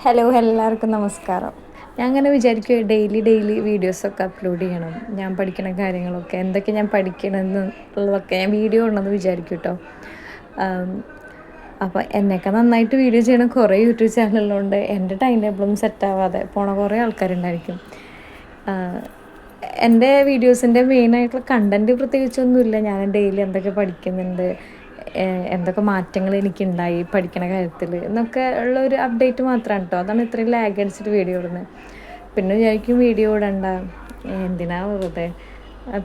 Hello എല്ലാവർക്കും നമസ്കാരം. ഞാൻ അങ്ങനെ വിചാരിക്കും ഡെയിലി വീഡിയോസൊക്കെ അപ്ലോഡ് ചെയ്യണം. ഞാൻ പഠിക്കുന്ന കാര്യങ്ങളൊക്കെ എന്തൊക്കെ ഞാൻ പഠിക്കണമെന്നുള്ളതൊക്കെ ഞാൻ വീഡിയോ ഉണ്ടെന്ന് വിചാരിക്കും കേട്ടോ. അപ്പോൾ എന്നെയൊക്കെ നന്നായിട്ട് വീഡിയോ ചെയ്യണ കുറേ യൂട്യൂബ് ചാനലുകളുണ്ട്. എൻ്റെ ടൈം ടേബിളൊന്നും സെറ്റാവാതെ പോണ കുറേ ആൾക്കാരുണ്ടായിരിക്കും. എൻ്റെ വീഡിയോസിൻ്റെ മെയിനായിട്ടുള്ള കണ്ടൻറ്റ് പ്രത്യേകിച്ചൊന്നുമില്ല. ഞാൻ ഡെയിലി എന്തൊക്കെ പഠിക്കുന്നുണ്ട്, എന്തൊക്കെ മാറ്റങ്ങൾ എനിക്കുണ്ടായി പഠിക്കണ കാര്യത്തിൽ എന്നൊക്കെ ഉള്ളൊരു അപ്ഡേറ്റ് മാത്രമാണ് കേട്ടോ. അതാണ് ഇത്രയും ലാഗ് അടിച്ചിട്ട് വീഡിയോ ഇടുന്നത്. പിന്നെ വിചാരിക്കും വീഡിയോ ഇടണ്ട, എന്തിനാ വെറുതെ.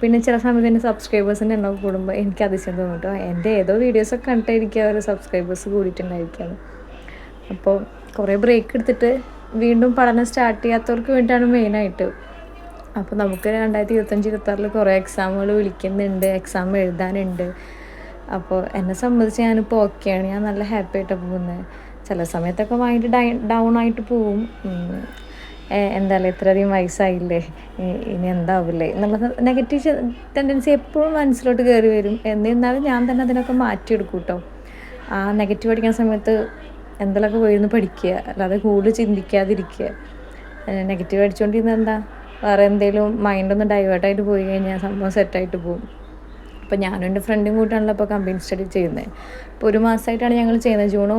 പിന്നെ ചില സമയത്ത് എൻ്റെ സബ്സ്ക്രൈബേഴ്സിൻ്റെ എണ്ണം കൂടുമ്പോൾ എനിക്ക് അതിശയം തോന്നും കേട്ടോ. എൻ്റെ ഏതോ വീഡിയോസൊക്കെ കണ്ടിട്ടായിരിക്കും അവർ സബ്സ്ക്രൈബേഴ്സ് കൂടിയിട്ടുണ്ടായിരിക്കുകയാണ്. അപ്പോൾ കുറേ ബ്രേക്ക് എടുത്തിട്ട് വീണ്ടും പഠനം സ്റ്റാർട്ട് ചെയ്യാത്തവർക്ക് വേണ്ടിയിട്ടാണ് മെയിനായിട്ട്. അപ്പോൾ നമുക്ക് 2025-26 കുറേ എക്സാമുകൾ വിളിക്കുന്നുണ്ട്, എക്സാം എഴുതാനുണ്ട്. അപ്പോൾ എന്നെ സംബന്ധിച്ച് ഞാനിപ്പോൾ ഓക്കെയാണ്, ഞാൻ നല്ല ഹാപ്പി ആയിട്ടാണ് പോകുന്നത്. ചില സമയത്തൊക്കെ മൈൻഡ് ഡൗൺ ആയിട്ട് പോവും. എന്തായാലും ഇത്രയധികം വയസ്സായില്ലേ, ഇനി എന്താവില്ലേ എന്നുള്ള നെഗറ്റീവ് ടെൻഡൻസി എപ്പോഴും മനസ്സിലോട്ട് കയറി വരും. എന്നിരുന്നാലും ഞാൻ തന്നെ അതിനൊക്കെ മാറ്റിയെടുക്കും കേട്ടോ. ആ നെഗറ്റീവ് അടിക്കുന്ന സമയത്ത് എന്തെങ്കിലുമൊക്കെ പോയിരുന്ന് പഠിക്കുക, അല്ലാതെ കൂടുതൽ ചിന്തിക്കാതിരിക്കുക. നെഗറ്റീവ് അടിച്ചുകൊണ്ടിരുന്നത് എന്താ, വേറെ എന്തെങ്കിലും മൈൻഡൊന്ന് ഡൈവേർട്ടായിട്ട് പോയി കഴിഞ്ഞാൽ സംഭവം സെറ്റായിട്ട് പോകും. അപ്പോൾ ഞാനും എൻ്റെ ഫ്രണ്ടും കൂട്ടാണല്ലോ ഇപ്പോൾ കമ്പൈൻ സ്റ്റഡി ചെയ്യുന്നത്. ഇപ്പോൾ 1 മാസമായിട്ടാണ് ഞങ്ങൾ ചെയ്യുന്നത്. ജൂൺ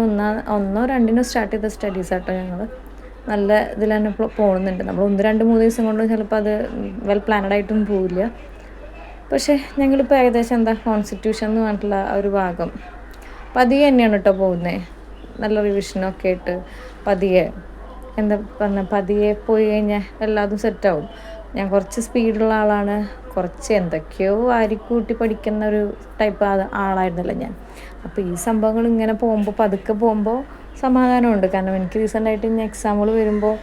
1-2 സ്റ്റാർട്ട് ചെയ്ത സ്റ്റഡീസ് ആട്ടോ. ഞങ്ങൾ നല്ല ഇതിൽ തന്നെ പോകുന്നുണ്ട്. നമ്മൾ 1-2-3 ദിവസം കൊണ്ട് ചിലപ്പോൾ അത് വെൽ പ്ലാനഡായിട്ടും പോവില്ല. പക്ഷേ ഞങ്ങളിപ്പോൾ ഏകദേശം കോൺസ്റ്റിറ്റ്യൂഷൻ എന്ന് പറഞ്ഞിട്ടുള്ള ഒരു ഭാഗം പതിയെ തന്നെയാണ് കേട്ടോ പോകുന്നത്. നല്ല റിവിഷനൊക്കെ ആയിട്ട് പതിയെ പോയി കഴിഞ്ഞാൽ എല്ലാതും സെറ്റാവും. ഞാൻ കുറച്ച് സ്പീഡുള്ള ആളാണ്. കുറച്ച് എന്തൊക്കെയോ വാരിക്കൂട്ടി പഠിക്കുന്ന ഒരു ടൈപ്പ് ആളായിരുന്നല്ലോ ഞാൻ. അപ്പോൾ ഈ സംഭവങ്ങൾ ഇങ്ങനെ പതുക്കെ പോകുമ്പോൾ സമാധാനമുണ്ട്. കാരണം എനിക്ക് റീസെൻ്റായിട്ട് ഇനി എക്സാമുകൾ വരുമ്പോൾ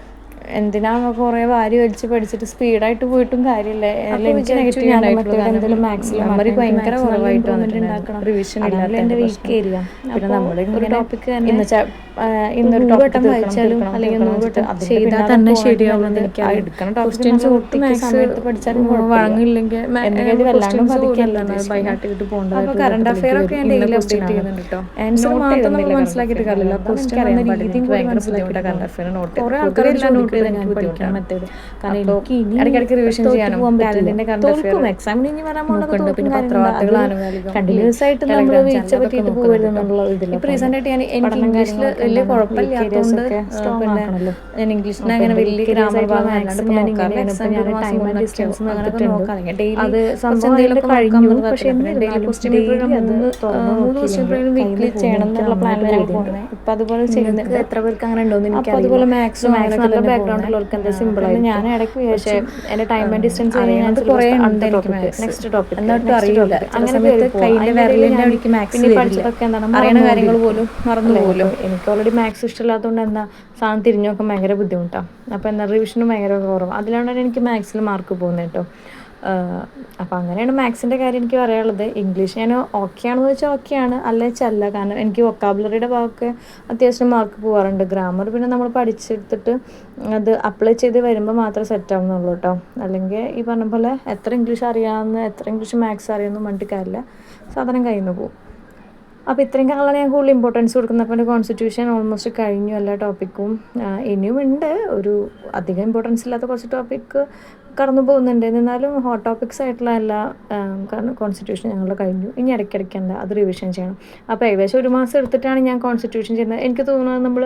എന്തിനാണ് കുറേ വാരി വലിച്ച് പഠിച്ചിട്ട് സ്പീഡായിട്ട് പോയിട്ടും കാര്യമില്ല. മെമ്മറി ഭയങ്കര കുറവായിട്ട് റിവിഷൻ ഇല്ലാത്ത എൻ്റെ വീക്ക് ഏരിയ. പിന്നെ നമ്മളിങ്ങനെ ടോപ്പിക്ക് ഇന്നൊരു ടോപ്പിക് വായിച്ചാലും അല്ലെങ്കിൽ ചെയ്താൽ തന്നെ ശരിയാവുന്നത് എനിക്ക് എടുക്കണം. ക്വസ്റ്റ്യൻസ് പഠിച്ചാലും വഴങ്ങില്ലെങ്കിൽ ബൈഹാർട്ട് കിട്ടി പോകേണ്ടത്. അപ്പോൾ കറണ്ട് അഫെയർ ഒക്കെ ഞാൻ ഡെയിലി അപ്ഡേറ്റ് ചെയ്യുന്നുണ്ട് കേട്ടോ. ആൻസർ മാത്രം നമ്മൾ മനസ്സിലാക്കിയിട്ട് കാര്യമില്ല, ക്വസ്റ്റ്യൻ അറിയാൻ രീതിയും ഭയങ്കര ബുദ്ധിമുട്ടാണ്. കറണ്ട് അഫെയർ നോട്ട് കുറേ ആൾക്കാർ നോട്ട് ചെയ്ത് ഞാൻ പഠിക്കാൻ മെത്തേഡ്. കാരണം ഇടയ്ക്കിടയ്ക്ക് റിവിഷൻ ചെയ്യാനും എക്സാമിന് ഇനി വരാൻ പോകുന്നത് പിന്നെ പത്രവാർത്തകളാണ് കണ്ടിന്യൂസ് ആയിട്ട് നമ്മൾ വീഴ്ച പറ്റിയിട്ട് പോകരുതെന്നുള്ള ഇതിൽ. ഇപ്പോൾ റീസെൻ്റ് ആയിട്ട് എനിക്ക് ഇംഗ്ലീഷിൽ വലിയ കുഴപ്പമില്ലാത്തതുകൊണ്ട് പിന്നെ ഞാൻ ഇംഗ്ലീഷിന് അങ്ങനെ വലിയ ഗ്രാമർ ഭാഗം അല്ലാണ്ട് അത് സംഭവം കഴിഞ്ഞു. പക്ഷേ വീക്കിലി ചെയ്യണം എന്നുള്ള പ്ലാനിലാണ് പോകുന്നത്. ഇപ്പം അതുപോലെ ചെയ്യുന്നുണ്ട്. എത്ര പേർക്ക് അങ്ങനെ ഉണ്ടോ എന്ന് എനിക്ക് അതുപോലെ മാത്സും നല്ല ബാക്ക്ഗ്രൗണ്ട് ഉള്ളവർക്ക് എന്താ സിമ്പിൾ ആയി. ഞാൻ ഇടയ്ക്ക് വിചാരിച്ചു എൻ്റെ ടൈം ആൻഡ് ഡിസ്റ്റൻസ് അറിയാൻ കുറേ ഉണ്ട്. നെക്സ്റ്റ് ടോപ്പിക് എന്നിട്ടും അറിയില്ല. അങ്ങനെ പഠിച്ചതൊക്കെ എന്താണ് അറിയണ കാര്യങ്ങൾ പോലും മറന്നു പോലും. എനിക്ക് ഓൾറെഡി മാത്സ് ഇഷ്ടമില്ലാത്തതുകൊണ്ട് എന്താ സാധനം തിരിഞ്ഞു നോക്കാൻ ഭയങ്കര ബുദ്ധിമുട്ടാണ്. അപ്പോൾ എന്താ റിവിഷനും ഭയങ്കര കുറവ്. അതിലാണ് എനിക്ക് മാത്സിൽ മാർക്ക് പോകുന്നത് കേട്ടോ. അപ്പോൾ അങ്ങനെയാണ് മാത്സിൻ്റെ കാര്യം എനിക്ക് പറയാനുള്ളത്. ഇംഗ്ലീഷ് ഞാൻ ഓക്കെ ആണെന്ന് വെച്ചാൽ ഓക്കെയാണ്, അല്ല. കാരണം എനിക്ക് വൊക്കാബുലറിയുടെ ഭാഗമൊക്കെ അത്യാവശ്യം മാർക്ക് പോകാറുണ്ട്. ഗ്രാമർ പിന്നെ നമ്മൾ പഠിച്ചെടുത്തിട്ട് അത് അപ്ലൈ ചെയ്ത് വരുമ്പോൾ മാത്രമേ സെറ്റ് ആവുന്നുള്ളൂ കേട്ടോ. അല്ലെങ്കിൽ ഈ പറഞ്ഞ പോലെ എത്ര ഇംഗ്ലീഷ് മാത്സ് അറിയാമെന്ന് പറഞ്ഞിട്ട് കാര്യമില്ല, സാധനം കയ്യിൽ നിന്ന് പോകും. അപ്പോൾ ഇത്രയും കാലമാണ് ഞാൻ കൂടുതൽ ഇമ്പോർട്ടൻസ് കൊടുക്കുന്നത്. അപ്പോൾ എൻ്റെ കോൺസ്റ്റിറ്റ്യൂഷൻ ഓൾമോസ്റ്റ് കഴിഞ്ഞു എല്ലാ ടോപ്പിക്കും. ഇനിയും ഉണ്ട്, ഒരു അധികം ഇമ്പോർട്ടൻസ് ഇല്ലാത്ത കുറച്ച് ടോപ്പിക്ക് കടന്നു പോകുന്നുണ്ട്. എന്നാലും ഹോട്ട് ടോപ്പിക്സ് ആയിട്ടുള്ള എല്ലാ കോൺസ്റ്റിറ്റ്യൂഷൻ ഞങ്ങൾ കഴിഞ്ഞു. ഇനി ഇടയ്ക്കിടയ്ക്ക് അത് റിവിഷൻ ചെയ്യണം. അപ്പോൾ ഏകദേശം 1 മാസം എടുത്തിട്ടാണ് ഞാൻ കോൺസ്റ്റിറ്റ്യൂഷൻ ചെയ്യുന്നത്. എനിക്ക് തോന്നുന്നത് നമ്മൾ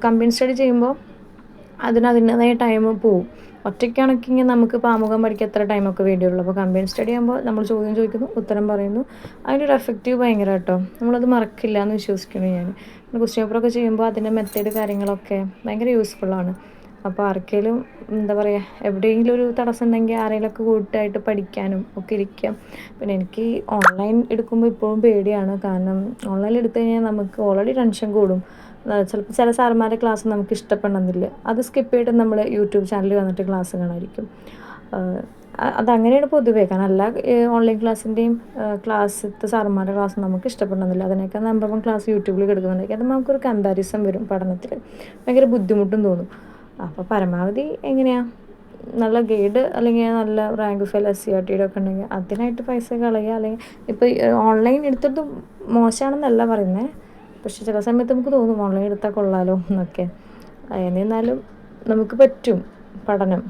കമ്പൈൻ സ്റ്റഡി ചെയ്യുമ്പോൾ അതിനതിൻ്റെതായ ടൈം പോവും. ഒറ്റയ്ക്കാണെങ്കിൽ നമുക്ക് ആമുഖം പഠിക്കാൻ എത്ര ടൈമൊക്കെ വേണ്ടിയുള്ളൂ. അപ്പോൾ കമ്പൈൻ സ്റ്റഡി ആകുമ്പോൾ നമ്മൾ ചോദ്യം ചോദിക്കുന്നു, ഉത്തരം പറയുന്നു. അതിൻ്റെ ഒരു എഫക്റ്റീവ് ഭയങ്കര കേട്ടോ. നമ്മളത് മറക്കില്ല എന്ന് വിശ്വസിക്കുന്നു ഞാൻ. ക്വസ്റ്റ്യൻ പേപ്പറൊക്കെ ചെയ്യുമ്പോൾ അതിൻ്റെ മെത്തേഡ് കാര്യങ്ങളൊക്കെ ഭയങ്കര യൂസ്ഫുള്ളാണ്. അപ്പോൾ ആർക്കെങ്കിലും എന്താ പറയുക, എവിടെയെങ്കിലും ഒരു തടസ്സം ഉണ്ടെങ്കിൽ ആരെങ്കിലുമൊക്കെ കൂട്ടായിട്ട് പഠിക്കാനും ഒക്കെ ഇരിക്കാം. പിന്നെ എനിക്ക് ഓൺലൈൻ എടുക്കുമ്പോൾ ഇപ്പോഴും പേടിയാണ്. കാരണം ഓൺലൈനിൽ എടുത്തു കഴിഞ്ഞാൽ നമുക്ക് ഓൾറെഡി ടെൻഷൻ കൂടും. ചിലപ്പോൾ ചില സാറന്മാരുടെ ക്ലാസ് നമുക്ക് ഇഷ്ടപ്പെടണമെന്നില്ല. അത് സ്കിപ്പ് ചെയ്തിട്ട് നമ്മൾ യൂട്യൂബ് ചാനലിൽ വന്നിട്ട് ക്ലാസ് കാണാമായിരിക്കും. അതങ്ങനെയാണ് പൊതുവേ. കാരണം എല്ലാ ഓൺലൈൻ ക്ലാസ്സിൻ്റെയും ക്ലാസ്സിലത്തെ സാറന്മാരുടെ ക്ലാസ് നമുക്ക് ഇഷ്ടപ്പെടണമെന്നില്ല. അതിനൊക്കെ നമ്പർ 1 ക്ലാസ് യൂട്യൂബിൽ കിടക്കുന്നുണ്ടെങ്കിൽ അത് നമുക്കൊരു കമ്പാരിസൺ വരും. പഠനത്തിൽ ഭയങ്കര ബുദ്ധിമുട്ടും തോന്നും. അപ്പോൾ പരമാവധി എങ്ങനെയാണ് നല്ല ഗൈഡ് അല്ലെങ്കിൽ നല്ല റാങ്ക് ഫെയിൽ SCRT ഒക്കെ ഉണ്ടെങ്കിൽ അതിനായിട്ട് പൈസ കളയുക. അല്ലെങ്കിൽ ഇപ്പോൾ ഓൺലൈൻ എടുത്തിട്ട് മോശമാണെന്നല്ല പറയുന്നത്, പക്ഷെ ചില സമയത്ത് നമുക്ക് തോന്നും ഓൺലൈൻ എടുത്താൽ കൊള്ളാലോ എന്നൊക്കെ. എന്നിരുന്നാലും നമുക്ക് പറ്റും പഠനം.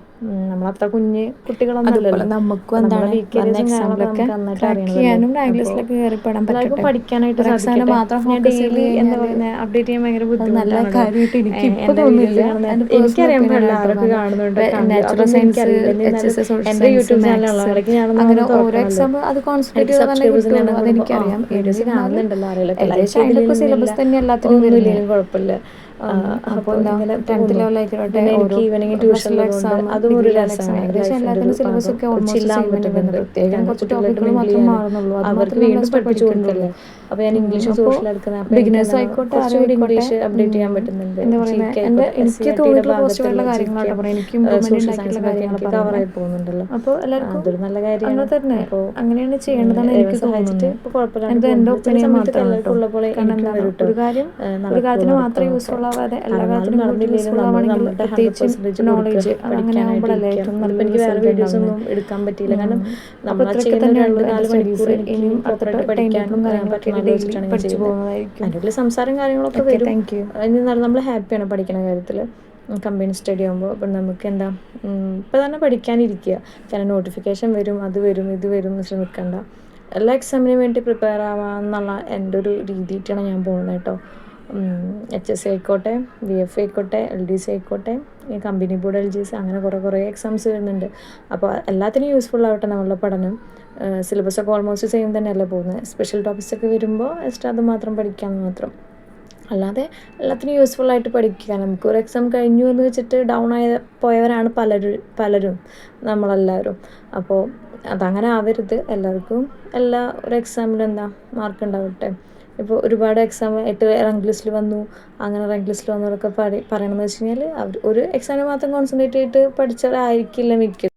നമ്മളത്ര കുഞ്ഞ് കുട്ടികളൊന്നുമല്ലല്ലോ. നമുക്കും നമ്മളെ എന്താണ് വീക്ക് വന്ന ഏരിയസും കാര്യങ്ങളൊക്കെ എക്സാമിലൊക്കെ നമുക്ക് നന്നായിട്ട് ക്രാക്ക് അറിയണമല്ലോ. ചെയ്യാനും റാങ്ക് അപ്പോൾ ലിസ്റ്റിലൊക്കെ കയറിപ്പെടാൻ എല്ലാവർക്കും പറ്റട്ടെ. പഠിക്കാനായിട്ട് ഒരു എക്സാമിന് സാധിക്കട്ടെ. മാത്രം ഞാൻ ഫോക്കസ് ചെയ്ത് ഡെയിലി എന്താ കഴിഞ്ഞാൽ പറയുന്നത് അപ്ഡേറ്റ് ചെയ്യാൻ ഭയങ്കര അത് നല്ല ബുദ്ധിമുട്ടാണ്. കാര്യമായിട്ട് എനിക്കിപ്പോൾ എൻ്റെ തോന്നുന്നില്ല. വീഡിയോസ് കാണുന്ന എൻ്റെ പേഴ്സണൽ എനിക്കറിയാം ഒപ്പീനിയൻ ആട്ടോ. എല്ലാവരൊക്കെ കാരണം കാണുന്നുണ്ട് നാച്ചുറൽ അതൊന്നും സയൻസ്, എനിക്കറിയില്ല. എന്നിരുന്നാലും HS, സോഷ്യൽ എൻ്റെ സയൻസ്, യൂട്യൂബ് ചാനലാണല്ലോ, മാത്സ്, ഇടയ്ക്ക് ഞാനൊന്നും അങ്ങനെ അങ്ങനെ ഓരോ തുറക്കണമല്ലോ. എക്സാം അത് കോൺസെൻട്രേറ്റ് എനിക്ക് ചെയ്താൽ തന്നെ സബ്സ്ക്രൈബേഴ്സ് കിട്ടുള്ളൂ, ഞാൻ കൂടുമ്പോൾ അതെനിക്കറിയാം. വീഡിയോസ് എന്നിരുന്നാലും കാണുന്നുണ്ടല്ലോ, ആരെങ്കിലൊക്കെ ലൈക്ക് ഏകദേശം അതിൻ്റെ ഒക്കെ ചെയ്തില്ലെന്നില്ല, സിലബസ് തന്നെ എല്ലാത്തിനും വരുന്നത്. ഒന്നുമില്ലെങ്കിലും കുഴപ്പമില്ല. അപ്പോൾ അപ്പോൾ എന്താ ഇങ്ങനെ 10th പോകുന്നു. ലെവലായിക്കോട്ടെ, പിന്നെ എനിക്ക് ഓരോ ഈവനിങ് ട്യൂഷൻ ഫസ്റ്റ് ഉള്ളതുകൊണ്ട് എക്സാം, അതും ഒരു ഡിഗ്രി ലെവൽ എക്സാം, രസമാണ്. ഏകദേശം ലൈഫിൻ്റെ ഒരു എല്ലാത്തിൻ്റെ സിലബസ് ഭാഗം ഒക്കെ ഓൾമോസ്റ്റ് ചില്ലാൻ സെയിം തന്നെ വരുന്നത്. പറ്റുന്നുണ്ട്. പ്രത്യേകം കുറച്ച് കുട്ടികളായിട്ട് ടോപ്പിക്കുകൾ മിങ്കിൾ മാത്രം ചെയ്യാനും മാറുന്നുള്ളൂ. അത് അവർക്ക് മാത്രം നമ്മൾ വീണ്ടും എക്സ്ട്രാ പഠിപ്പിച്ചു പഠിക്കേണ്ടുള്ളൂ. കൊടുക്കല്ലേ. അപ്പോൾ ഞാൻ ഇംഗ്ലീഷും അപ്പോൾ സോഷ്യൽ എടുക്കുന്നത്. അപ്പോൾ എനിക്ക് ബിഗിനേഴ്സ് എന്താണ് ആയിക്കോട്ടെ കുറച്ചുകൂടി ആരായിക്കോട്ടെ ഇംഗ്ലീഷ് അപ്ഡേറ്റ് ചെയ്യാൻ പറ്റുന്നുണ്ട്. എന്താ ജി പറയുന്നത്, കെ ആയിക്കോട്ടെ, എനിക്ക് SCRT തോന്നിയിട്ടുള്ള ഭാഗത്തുള്ള പോസിറ്റീവായിട്ടുള്ള ജി കെ, കാര്യങ്ങളാട്ടോ പറയാം. എനിക്ക് ഇമ്പ്രൂവ്മെൻറ്റ് സോഷ്യൽ ഉണ്ടാക്കിയിട്ടുള്ള സയൻസിലൊക്കെ കാര്യങ്ങൾ എനിക്ക് പറയുന്നത്. കവറായി പോകുന്നുണ്ടല്ലോ. അപ്പോൾ എല്ലാവർക്കും അതൊരു നല്ല കാര്യമാണ്. അങ്ങനെ തന്നെ അപ്പോൾ അങ്ങനെയാണ് ചെയ്യേണ്ടതാണ് ദൈവം എനിക്ക് സഹായിച്ചിട്ട് തോന്നുന്നത്. ഇപ്പോൾ കുഴപ്പമില്ലാണ്ട് എൻ്റെ പോകുന്നുണ്ട്. ചില ഒപ്പീനിയൻ സമയത്തൊക്കെ മാത്രമാണ് എല്ലാവർക്കും കേട്ടോ. ഉള്ള പോലെ കാരണം എനിക്കും എന്താണ്, വരും കേട്ടോ, ഒരു കാര്യം ഒരു കാര്യത്തിന് മാത്രം നടക്കുമോ യൂസ്ഫുൾ ആവാതെ എല്ലാ നടന്നാലും കാര്യത്തിനും കൂടുതൽ നടന്നില്ലെങ്കിലും യൂസ്ഫുൾ നമ്മൾ ആവണമെങ്കിൽ നമ്മളുടെ പ്രത്യേകിച്ചും 100% കൊടുക്കുക, നോളേജ് അത് അങ്ങനെ പഠിക്കാനായിട്ട് ആകുമ്പോഴല്ലേ ഇരിക്കുക. ഏറ്റവും അതിപ്പോൾ നല്ല എനിക്ക് വേറെ റിസൾട്ട് വീഡിയോസ് ഉണ്ടാവുന്നത്. ഒന്നും എടുക്കാൻ പറ്റിയില്ല. കാരണം അപ്പോൾ നമ്മൾ ആ ഇത്രയൊക്കെ ചെയ്യുന്ന ഒരു തന്നെയുള്ളൂ എൻ്റെ 2-4 മണിക്കൂർ സ്റ്റഡീസ്. എനിക്ക് ഇനിയും അടുത്ത പ്രോപ്പറായിട്ട് ടൈം പഠിക്കാൻ ടേബിളും കാര്യങ്ങളൊക്കെ ആയിട്ട് പറ്റണമല്ലോ ഡെയിലി വെച്ചിട്ടാണ് ഞാൻ പഠിച്ചു ചെയ്യുന്നത്. പോകുന്നതായിരിക്കും. അതിൻ്റെ ഉള്ളിൽ സംസാരം കാര്യങ്ങളൊക്കെ ഓക്കെ, വരും. Thank you. എന്നിരുന്നാലും നമ്മൾ ഹാപ്പിയാണ് പഠിക്കുന്ന കാര്യത്തിൽ. കമ്പൈൻ സ്റ്റഡി ആകുമ്പോൾ അപ്പം നമുക്ക് എന്താ ഇപ്പം തന്നെ പഠിക്കാനിരിക്കുക. കാരണം നോട്ടിഫിക്കേഷൻ വരും, അത് വരും, ഇത് വരും എന്ന് വെച്ചാൽ നിൽക്കണ്ട. എല്ലാ എക്സാമിനും വേണ്ടി പ്രിപ്പയർ ആവാമെന്നുള്ള എൻ്റെ ഒരു രീതിയിട്ടാണ് ഞാൻ പോകുന്നത് കേട്ടോ. HSC ആയിക്കോട്ടെ, VF ആയിക്കോട്ടെ, LDC ആയിക്കോട്ടെ, ഈ കമ്പനി ബോർഡ്, LGS, അങ്ങനെ കുറേ എക്സാംസ് വരുന്നുണ്ട്. അപ്പോൾ എല്ലാത്തിനും യൂസ്ഫുൾ ആവട്ടെ നമ്മളുടെ പഠനം. സിലബസൊക്കെ ഓൾമോസ്റ്റ് സെയിം തന്നെയല്ലേ പോകുന്നത്. സ്പെഷ്യൽ ടോപ്പിക്സ് ഒക്കെ വരുമ്പോൾ എക്സ്ട്രാ അത് മാത്രം പഠിക്കാമെന്ന് മാത്രം. അല്ലാതെ എല്ലാത്തിനും യൂസ്ഫുള്ളായിട്ട് പഠിക്കുക. നമുക്കൊരു എക്സാം കഴിഞ്ഞു എന്ന് വെച്ചിട്ട് ഡൗൺ പോയവരാണ് പലരും നമ്മളെല്ലാവരും. അപ്പോൾ അതങ്ങനെ ആവരുത്. എല്ലാവർക്കും ഒരു എക്സാമിലും എന്താ മാർക്ക് ഉണ്ടാവട്ടെ. ഇപ്പോൾ ഒരുപാട് എക്സാം 8 റാങ്ക് ലിസ്റ്റിൽ വന്നു, അങ്ങനെ റാങ്ക് ലിസ്റ്റിൽ വന്നവരൊക്കെ പറയണമെന്ന് വെച്ച് കഴിഞ്ഞാൽ അവർ ഒരു എക്സാമിന് മാത്രം കോൺസെൻട്രേറ്റ് ചെയ്തിട്ട് പഠിച്ചവരായിരിക്കില്ല മിക്കതും.